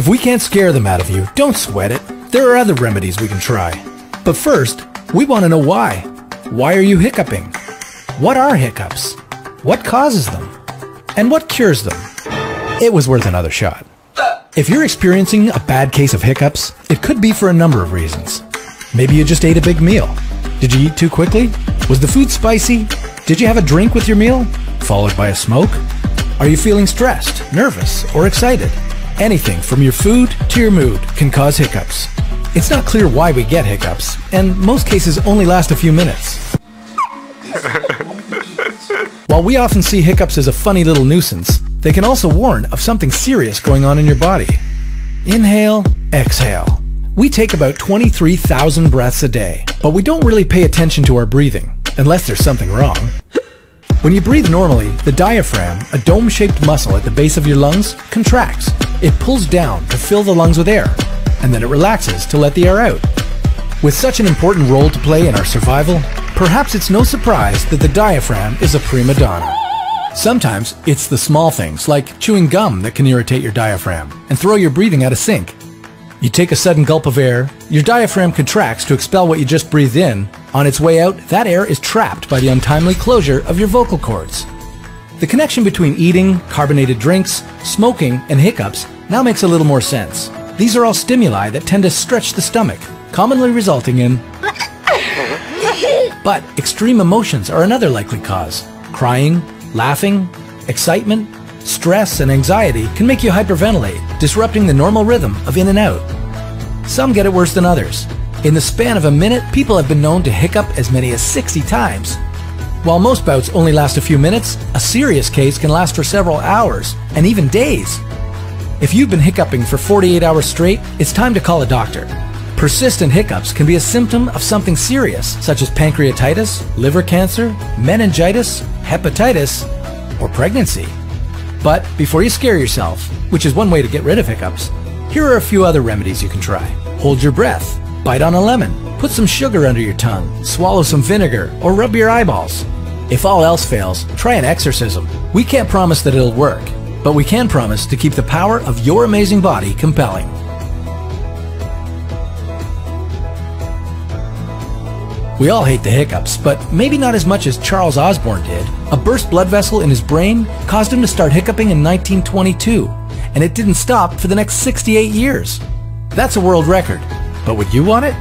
If we can't scare them out of you, don't sweat it. There are other remedies we can try. But first, we want to know why. Why are you hiccuping? What are hiccups? What causes them? And what cures them? It was worth another shot. If you're experiencing a bad case of hiccups, it could be for a number of reasons. Maybe you just ate a big meal. Did you eat too quickly? Was the food spicy? Did you have a drink with your meal, followed by a smoke? Are you feeling stressed, nervous, or excited? Anything from your food to your mood can cause hiccups. It's not clear why we get hiccups, and most cases only last a few minutes. While we often see hiccups as a funny little nuisance, they can also warn of something serious going on in your body. Inhale, exhale. We take about 23,000 breaths a day, but we don't really pay attention to our breathing, unless there's something wrong. When you breathe normally, the diaphragm, a dome-shaped muscle at the base of your lungs, contracts. It pulls down to fill the lungs with air, and then it relaxes to let the air out. With such an important role to play in our survival, perhaps it's no surprise that the diaphragm is a prima donna. Sometimes it's the small things, like chewing gum, that can irritate your diaphragm and throw your breathing out of sync. You take a sudden gulp of air, your diaphragm contracts to expel what you just breathed in. On its way out, that air is trapped by the untimely closure of your vocal cords. The connection between eating, carbonated drinks, smoking, and hiccups now makes a little more sense. These are all stimuli that tend to stretch the stomach, commonly resulting in... But extreme emotions are another likely cause. Crying, laughing, excitement, stress, and anxiety can make you hyperventilate, disrupting the normal rhythm of in and out. Some get it worse than others. In the span of a minute, people have been known to hiccup as many as 60 times. While most bouts only last a few minutes, a serious case can last for several hours, and even days. If you've been hiccuping for 48 hours straight, it's time to call a doctor. Persistent hiccups can be a symptom of something serious, such as pancreatitis, liver cancer, meningitis, hepatitis, or pregnancy. But before you scare yourself, which is one way to get rid of hiccups, here are a few other remedies you can try. Hold your breath, bite on a lemon, put some sugar under your tongue, swallow some vinegar, or rub your eyeballs. If all else fails, try an exorcism. We can't promise that it'll work, but we can promise to keep the power of your amazing body compelling. We all hate the hiccups, but maybe not as much as Charles Osborne did. A burst blood vessel in his brain caused him to start hiccuping in 1922, and it didn't stop for the next 68 years. That's a world record, but would you want it?